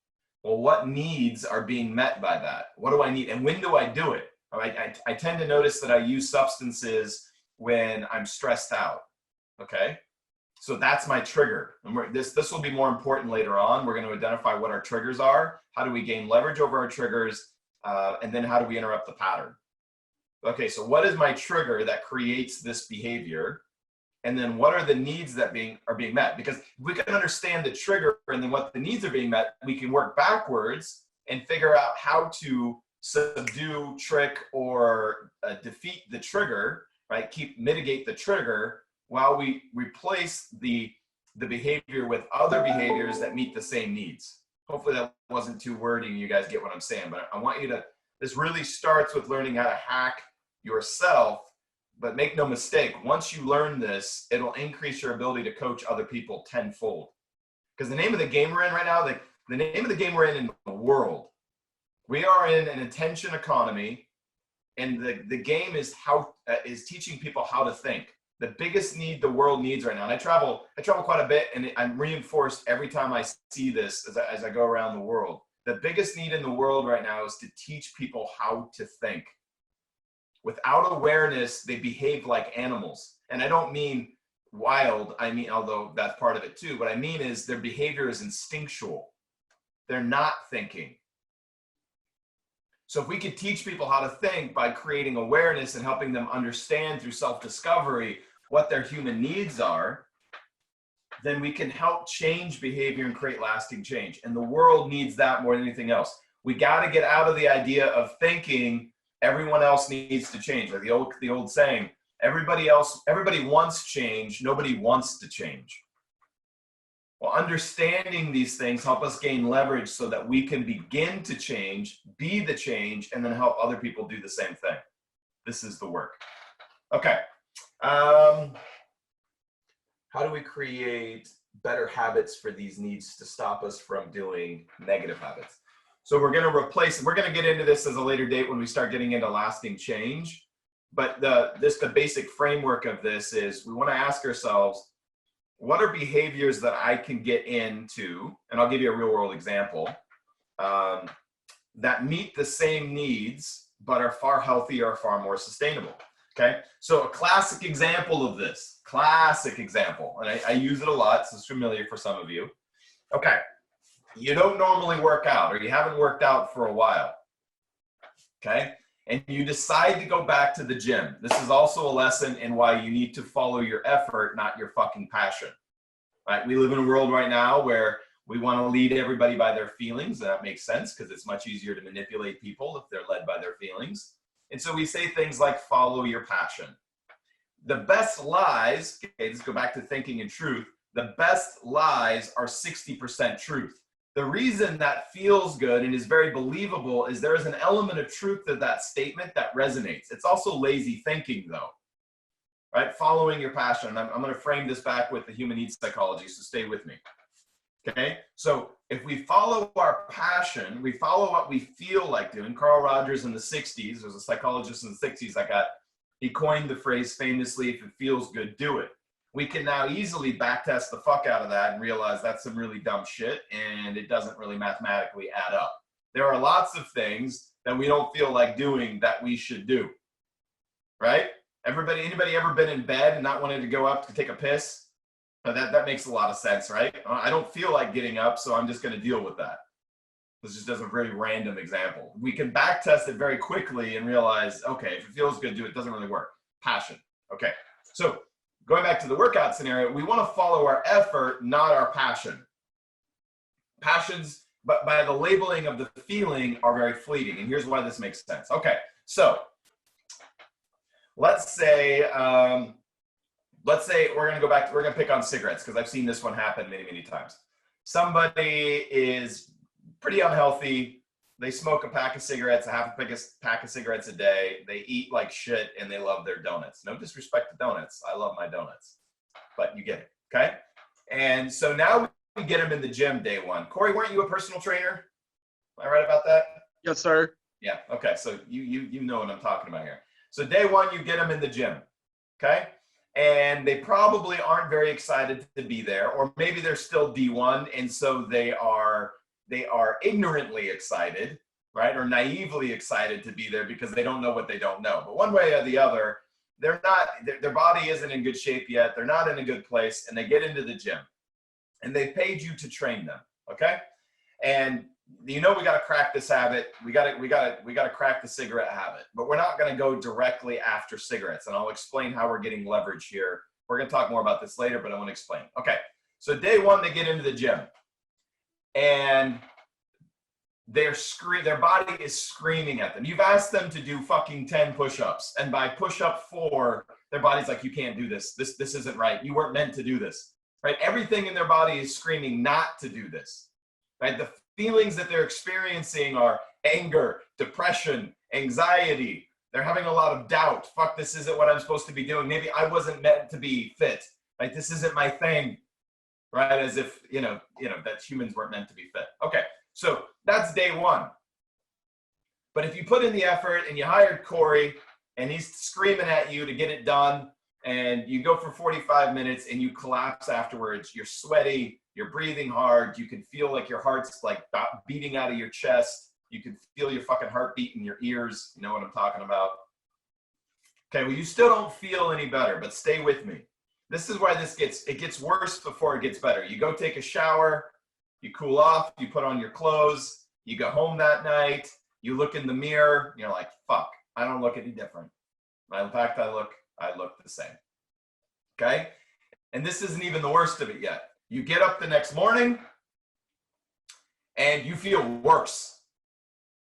Well, what needs are being met by that? What do I need? And when do I do it? All right, I tend to notice that I use substances when I'm stressed out, okay? So that's my trigger. And this will be more important later on. We're going to identify what our triggers are. How do we gain leverage over our triggers? And then how do we interrupt the pattern? Okay, so what is my trigger that creates this behavior? And then what are the needs that are being met? Because if we can understand the trigger and then what the needs are being met, we can work backwards and figure out how to subdue, trick, or defeat the trigger, right? Mitigate the trigger while we replace the behavior with other behaviors that meet the same needs. Hopefully that wasn't too wordy and you guys get what I'm saying, but I want you to, this really starts with learning how to hack yourself, but make no mistake, once you learn this, it'll increase your ability to coach other people tenfold. Because the name of the game we're in right now, the name of the game we're in the world, we are in an attention economy, and the game is teaching people how to think. The biggest need the world needs right now, and I travel quite a bit, and I'm reinforced every time I see this as I go around the world. The biggest need in the world right now is to teach people how to think. Without awareness, they behave like animals. And I don't mean wild, I mean, although that's part of it too, what I mean is their behavior is instinctual. They're not thinking. So if we could teach people how to think by creating awareness and helping them understand through self-discovery what their human needs are, then we can help change behavior and create lasting change. And the world needs that more than anything else. We got to get out of the idea of thinking everyone else needs to change. Like the old saying, everybody wants change, nobody wants to change. Well, understanding these things help us gain leverage so that we can begin to change, be the change, and then help other people do the same thing. This is the work. Okay. How do we create better habits for these needs to stop us from doing negative habits? So we're going to replace, we're going to get into this as a later date when we start getting into lasting change. But the basic framework of this is we want to ask ourselves, what are behaviors that I can get into, and I'll give you a real world example, that meet the same needs, but are far healthier or far more sustainable, okay? So a classic example of this, and I use it a lot, so it's familiar for some of you. Okay, you don't normally work out, or you haven't worked out for a while, okay? And you decide to go back to the gym. This is also a lesson in why you need to follow your effort, not your fucking passion, right? We live in a world right now where we want to lead everybody by their feelings, and that makes sense because it's much easier to manipulate people if they're led by their feelings. And so we say things like, follow your passion. The best lies, okay, let's go back to thinking and truth. The best lies are 60% truth. The reason that feels good and is very believable is there is an element of truth to that statement that resonates. It's also lazy thinking though, right? Following your passion. And I'm going to frame this back with the human needs psychology, so stay with me. Okay, so if we follow our passion, we follow what we feel like doing. Carl Rogers in the 60s, there's a psychologist in the 60s he coined the phrase famously, if it feels good, do it. We can now easily backtest the fuck out of that and realize that's some really dumb shit and it doesn't really mathematically add up. There are lots of things that we don't feel like doing that we should do, right? Anybody ever been in bed and not wanted to go up to take a piss? That makes a lot of sense, right? I don't feel like getting up, so I'm just going to deal with that. This is just a very random example. We can backtest it very quickly and realize, okay, if it feels good, do it. It doesn't really work. Passion. Okay, so going back to the workout scenario, we want to follow our effort, not our passion. Passions, but by the labeling of the feeling, are very fleeting. And here's why this makes sense. Okay, so let's say we're going to go back, we're going to pick on cigarettes because I've seen this one happen many, many times. Somebody is pretty unhealthy. They smoke a pack of cigarettes, a pack of cigarettes a day. They eat like shit and they love their donuts. No disrespect to donuts. I love my donuts, but you get it, okay? And so now we get them in the gym day one. Corey, weren't you a personal trainer? Am I right about that? Yes, sir. Yeah, okay, so you know what I'm talking about here. So day one, you get them in the gym, okay? And they probably aren't very excited to be there, or maybe they're still D1, and so they are ignorantly excited, right? Or naively excited to be there because they don't know what they don't know. But one way or the other, they're not, their body isn't in good shape yet. They're not in a good place, and they get into the gym, and they paid you to train them, okay? And we got to crack this habit. We got to crack the cigarette habit, but we're not going to go directly after cigarettes. And I'll explain how we're getting leverage here. We're going to talk more about this later, but I want to explain. Okay. So day one, they get into the gym and their body is screaming at them. You've asked them to do fucking 10 push-ups. And by push-up 4, their body's like, you can't do this. This isn't right. You weren't meant to do this, right? Everything in their body is screaming not to do this, right? The feelings that they're experiencing are anger, depression, anxiety. They're having a lot of doubt. Fuck, this isn't what I'm supposed to be doing. Maybe I wasn't meant to be fit. Right? This isn't my thing. Right? As if, that humans weren't meant to be fit. Okay. So that's day one. But if you put in the effort and you hired Corey and he's screaming at you to get it done, and you go for 45 minutes and you collapse afterwards, you're sweaty, you're breathing hard, you can feel like your heart's like beating out of your chest, you can feel your fucking heartbeat in your ears, you know what I'm talking about? Okay, well, you still don't feel any better, but stay with me. This is why it gets worse before it gets better. You go take a shower, you cool off, you put on your clothes, you go home that night, you look in the mirror, and you're like, fuck, I don't look any different. In fact, I look the same. Okay? And this isn't even the worst of it yet. You get up the next morning and you feel worse.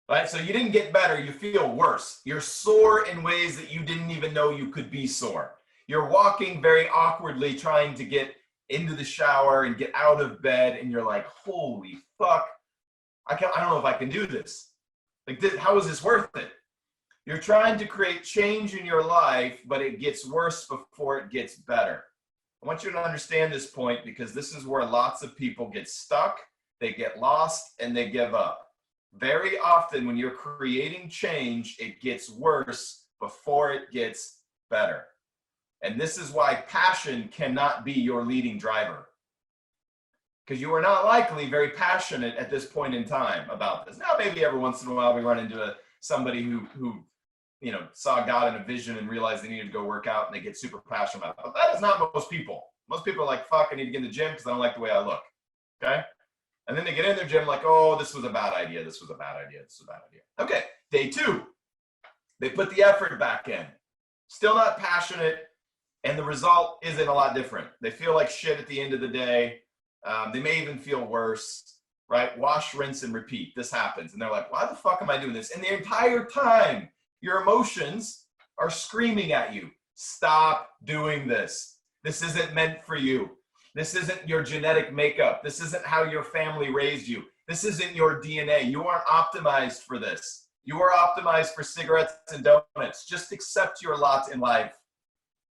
Right? So you didn't get better, you feel worse. You're sore in ways that you didn't even know you could be sore. You're walking very awkwardly trying to get into the shower and get out of bed, and you're like, holy fuck, I don't know if I can do this. Like, how is this worth it? You're trying to create change in your life, but it gets worse before it gets better. I want you to understand this point because this is where lots of people get stuck, they get lost, and they give up. Very often when you're creating change, it gets worse before it gets better. And this is why passion cannot be your leading driver. Because you are not likely very passionate at this point in time about this. Now, maybe every once in a while we run into somebody who saw God in a vision and realized they needed to go work out and they get super passionate about it. But that is not most people. Most people are like, fuck, I need to get in the gym because I don't like the way I look. Okay? And then they get in their gym like, oh, this was a bad idea. This was a bad idea. This was a bad idea. Okay. Day 2, they put the effort back in. Still not passionate. And the result isn't a lot different. They feel like shit at the end of the day. They may even feel worse, right? Wash, rinse, and repeat. This happens. And they're like, why the fuck am I doing this? And the entire time, your emotions are screaming at you. Stop doing this. This isn't meant for you. This isn't your genetic makeup. This isn't how your family raised you. This isn't your DNA. You aren't optimized for this. You are optimized for cigarettes and donuts. Just accept your lot in life.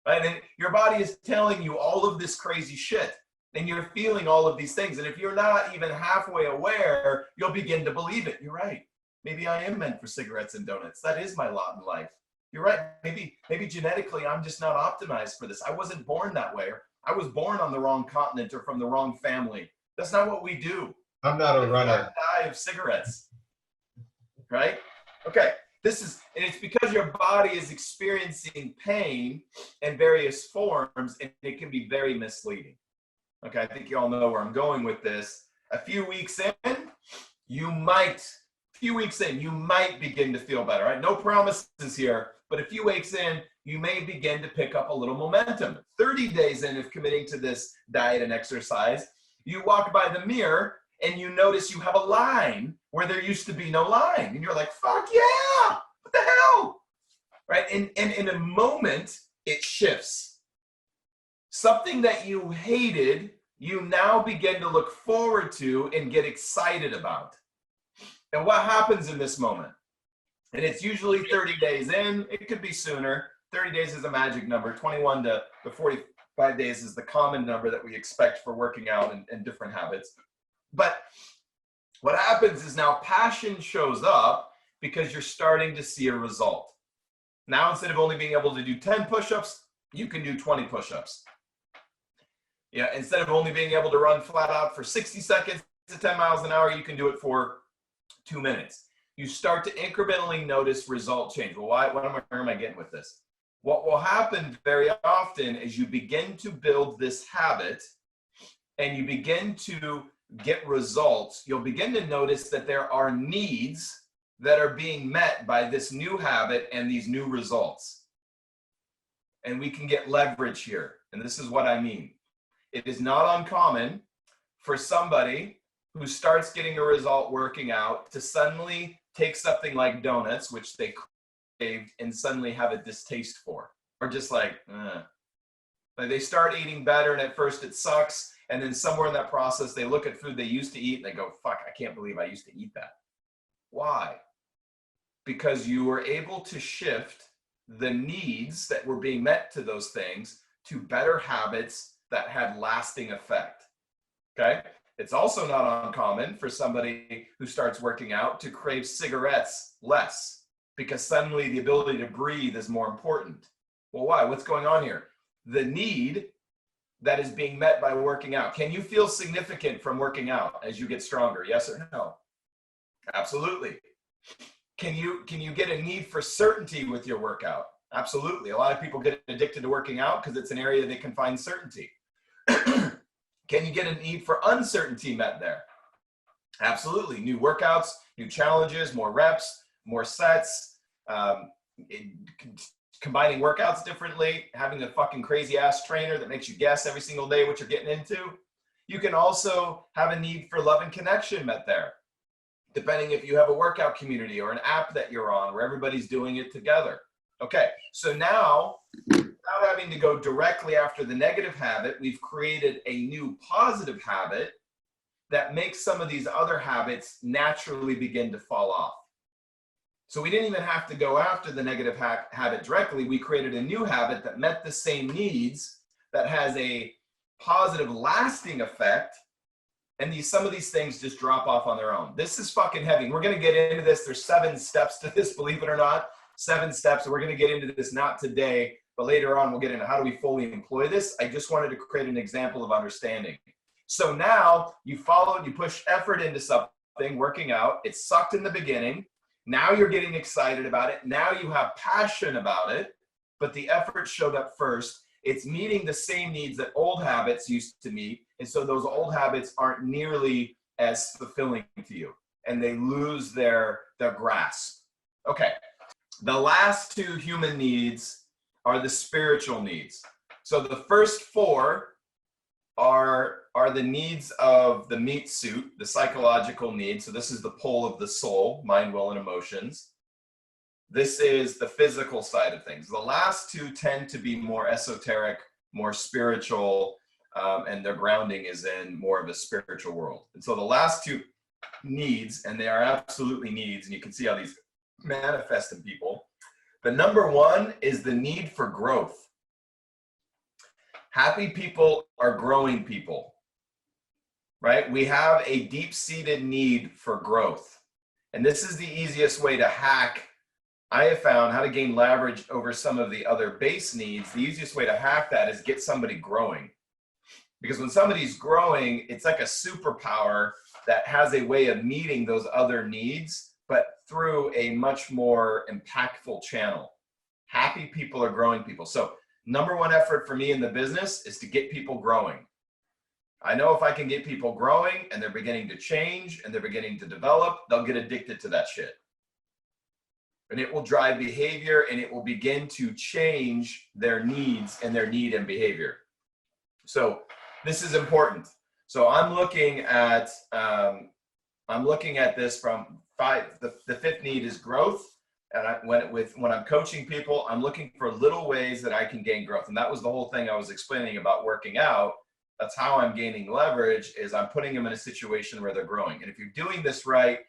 Right? And your body is telling you all of this crazy shit. And you're feeling all of these things. And if you're not even halfway aware, you'll begin to believe it. You're right. Maybe I am meant for cigarettes and donuts. That is my lot in life. You're right. Maybe genetically, I'm just not optimized for this. I wasn't born that way. Or I was born on the wrong continent or from the wrong family. That's not what we do. I'm not a runner. Die of cigarettes. Right? Okay. And it's because your body is experiencing pain in various forms, and it can be very misleading. Okay, I think you all know where I'm going with this. A few weeks in, you might begin to feel better, right? No promises here, but a few weeks in, you may begin to pick up a little momentum. 30 days in of committing to this diet and exercise, you walk by the mirror and you notice you have a line where there used to be no line. And you're like, fuck yeah, what the hell? Right? And in a moment, it shifts. Something that you hated, you now begin to look forward to and get excited about. And what happens in this moment? And it's usually 30 days in. It could be sooner. 30 days is a magic number. 21 to 45 days is the common number that we expect for working out and different habits. But what happens is now passion shows up because you're starting to see a result. Now, instead of only being able to do 10 push-ups, you can do 20 push-ups. Yeah, instead of only being able to run flat out for 60 seconds to 10 miles an hour, you can do it for 2 minutes. You start to incrementally notice result change. Well, where am I getting with this? What will happen very often is you begin to build this habit and you begin to get results. You'll begin to notice that there are needs that are being met by this new habit and these new results. And we can get leverage here. And this is what I mean. It is not uncommon for somebody who starts getting a result working out to suddenly take something like donuts, which they craved, and suddenly have a distaste for, or just like they start eating better, and at first it sucks, and then somewhere in that process they look at food they used to eat and they go, fuck, I can't believe I used to eat that. Why? Because you were able to shift the needs that were being met to those things to better habits that had lasting effect. Okay? It's also not uncommon for somebody who starts working out to crave cigarettes less, because suddenly the ability to breathe is more important. Well, why? What's going on here? The need that is being met by working out. Can you feel significant from working out as you get stronger? Yes or no? Absolutely. Can you get a need for certainty with your workout? Absolutely. A lot of people get addicted to working out because it's an area they can find certainty. Can you get a need for uncertainty met there? Absolutely. New workouts, new challenges, more reps, more sets, combining workouts differently, having a fucking crazy ass trainer that makes you guess every single day what you're getting into. You can also have a need for love and connection met there, depending if you have a workout community or an app that you're on where everybody's doing it together. Okay, so now, without having to go directly after the negative habit, we've created a new positive habit that makes some of these other habits naturally begin to fall off. So we didn't even have to go after the negative habit directly. We created a new habit that met the same needs, that has a positive lasting effect, and some of these things just drop off on their own. This is fucking heavy. We're gonna get into this. There's 7 steps to this, believe it or not. 7 steps, and we're gonna get into this not today, but later on we'll get into how do we fully employ this. I just wanted to create an example of understanding. So now you followed, you push effort into something, working out. It sucked in the beginning. Now you're getting excited about it. Now you have passion about it, but the effort showed up first. It's meeting the same needs that old habits used to meet. And so those old habits aren't nearly as fulfilling to you, and they lose their grasp. Okay. The last 2 human needs are the spiritual needs. So the first 4 are the needs of the meat suit, the psychological needs. So this is the pole of the soul, mind, will, and emotions. This is the physical side of things. The last 2 tend to be more esoteric, more spiritual, and their grounding is in more of a spiritual world. And so the last 2 needs, and they are absolutely needs, and you can see how these manifest in people. The number 1 is the need for growth. Happy people are growing people, right? We have a deep-seated need for growth. And this is the easiest way to hack. I have found how to gain leverage over some of the other base needs. The easiest way to hack that is get somebody growing. Because when somebody's growing, it's like a superpower that has a way of meeting those other needs, but through a much more impactful channel. Happy people are growing people. So number 1 effort for me in the business is to get people growing. I know if I can get people growing and they're beginning to change and they're beginning to develop, they'll get addicted to that shit. And it will drive behavior, and it will begin to change their needs and their need and behavior. So this is important. So I'm looking at this from 5. The 5th need is growth. And when I'm coaching people, I'm looking for little ways that I can gain growth. And that was the whole thing I was explaining about working out. That's how I'm gaining leverage, is I'm putting them in a situation where they're growing. And if you're doing this right,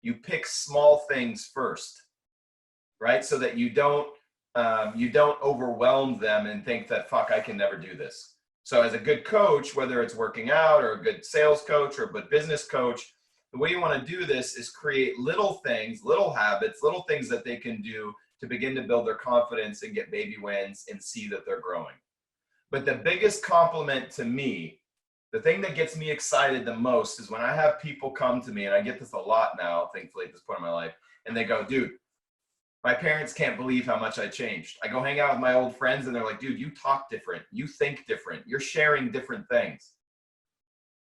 you pick small things first, right? So that you don't overwhelm them and think that, fuck, I can never do this. So as a good coach, whether it's working out or a good sales coach or a good business coach, the way you want to do this is create little things, little habits, little things that they can do to begin to build their confidence and get baby wins and see that they're growing. But the biggest compliment to me, the thing that gets me excited the most is when I have people come to me, and I get this a lot now, thankfully at this point in my life, and they go, dude, my parents can't believe how much I changed. I go hang out with my old friends and they're like, dude, you talk different. You think different. You're sharing different things.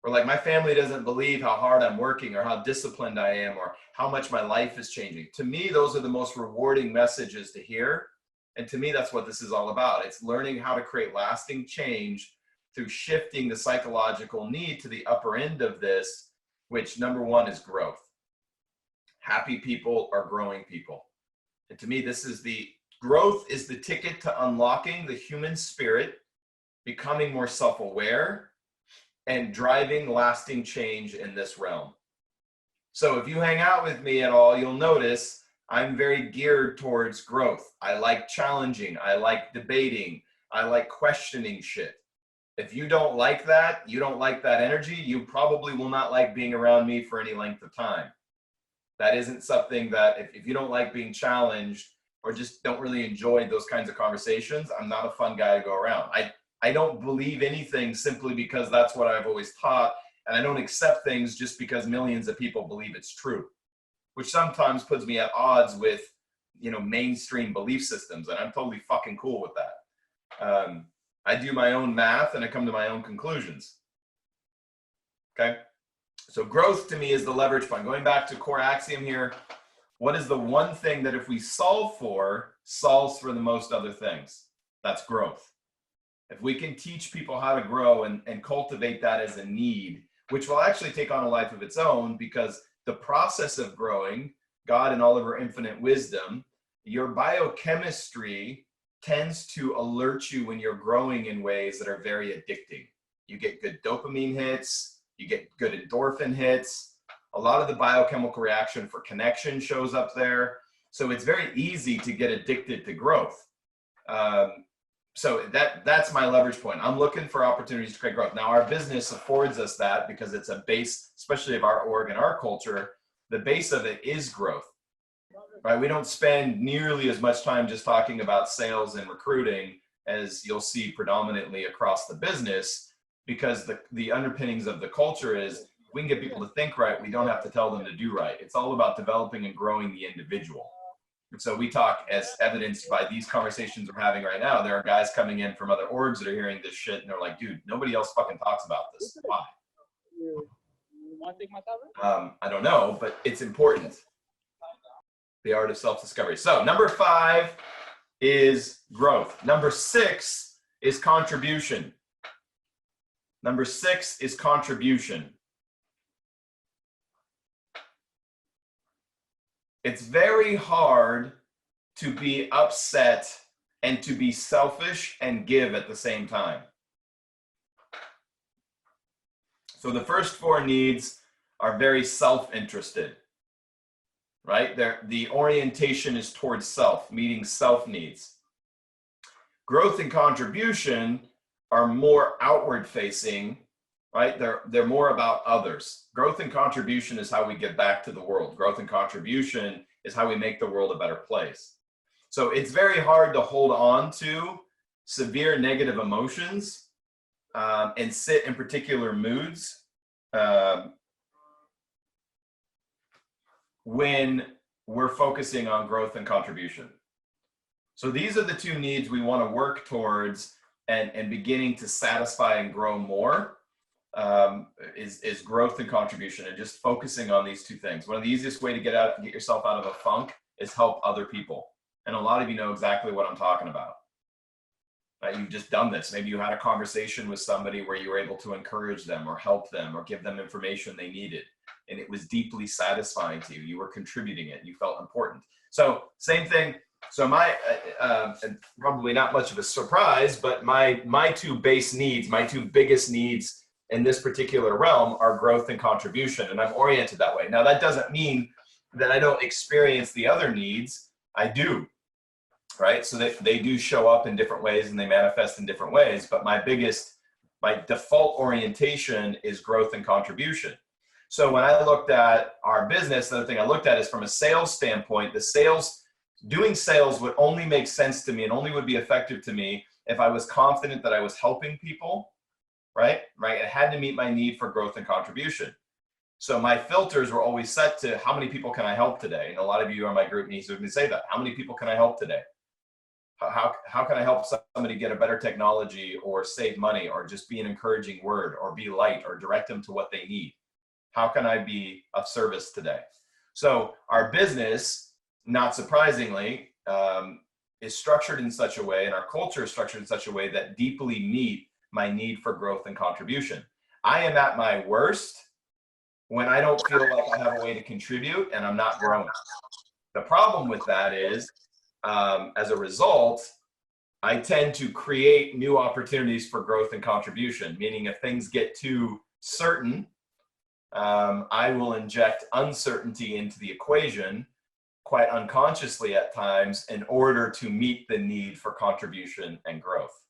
Or like, my family doesn't believe how hard I'm working or how disciplined I am or how much my life is changing. To me, those are the most rewarding messages to hear. And to me, that's what this is all about. It's learning how to create lasting change through shifting the psychological need to the upper end of this, which number one is growth. Happy people are growing people. And to me, this is the growth is the ticket to unlocking the human spirit, becoming more self-aware, and driving lasting change in this realm. So if you hang out with me at all, you'll notice I'm very geared towards growth. I like challenging. I like debating. I like questioning shit. If you don't like that, you don't like that energy, you probably will not like being around me for any length of time. That isn't something that, if you don't like being challenged or just don't really enjoy those kinds of conversations, I'm not a fun guy to go around. I don't believe anything simply because that's what I've always taught, and I don't accept things just because millions of people believe it's true, which sometimes puts me at odds with, mainstream belief systems, and I'm totally fucking cool with that. I do my own math and I come to my own conclusions. Okay? So growth to me is the leverage point. Going back to core axiom here, what is the one thing that if we solve for, solves for the most other things? That's growth. If we can teach people how to grow and cultivate that as a need, which will actually take on a life of its own, because the process of growing, God in all of her infinite wisdom, your biochemistry tends to alert you when you're growing in ways that are very addicting. You get good dopamine hits, you get good endorphin hits. A lot of the biochemical reaction for connection shows up there. So it's very easy to get addicted to growth. So that's my leverage point. I'm looking for opportunities to create growth. Now, our business affords us that because it's a base, especially of our org and our culture, the base of it is growth, right? We don't spend nearly as much time just talking about sales and recruiting as you'll see predominantly across the business, because the underpinnings of the culture is we can get people to think right. We don't have to tell them to do right. It's all about developing and growing the individual. And so we talk, as evidenced by these conversations we're having right now, there are guys coming in from other orgs that are hearing this shit and they're like, dude, nobody else fucking talks about this. Why? I don't know, but it's important. The art of self-discovery. So number 5 is growth. Number 6 is contribution. Number 6 is contribution. It's very hard to be upset and to be selfish and give at the same time. So the first 4 needs are very self-interested, right? The orientation is towards self, meeting self needs. Growth and contribution are more outward facing, right? They're more about others. Growth and contribution is how we give back to the world. Growth and contribution is how we make the world a better place. So it's very hard to hold on to severe negative emotions and sit in particular moods when we're focusing on growth and contribution. So these are the 2 needs we want to work towards and beginning to satisfy and grow more. Is growth and contribution, and just focusing on these 2 things. One of the easiest way to get yourself out of a funk is help other people. And a lot of you know exactly what I'm talking about. You've just done this. Maybe you had a conversation with somebody where you were able to encourage them or help them or give them information they needed. And it was deeply satisfying to you. You were contributing it. You felt important. So same thing. So my, probably not much of a surprise, but my 2 base needs, my 2 biggest needs in this particular realm are growth and contribution, and I'm oriented that way. Now, that doesn't mean that I don't experience the other needs. I do, right? So they do show up in different ways and they manifest in different ways, but my default orientation is growth and contribution. So when I looked at our business, the other thing I looked at is from a sales standpoint, the sales Doing sales would only make sense to me and only would be effective to me if I was confident that I was helping people, right? It had to meet my need for growth and contribution. So my filters were always set to how many people can I help today? And a lot of you on my group needs to say that. How many people can I help today? How can I help somebody get a better technology or save money or just be an encouraging word or be light or direct them to what they need? How can I be of service today? So our business, not surprisingly, is structured in such a way, and our culture is structured in such a way that deeply meet my need for growth and contribution. I am at my worst when I don't feel like I have a way to contribute and I'm not growing. The problem with that is, as a result, I tend to create new opportunities for growth and contribution, meaning if things get too certain, I will inject uncertainty into the equation quite unconsciously at times in order to meet the need for contribution and growth.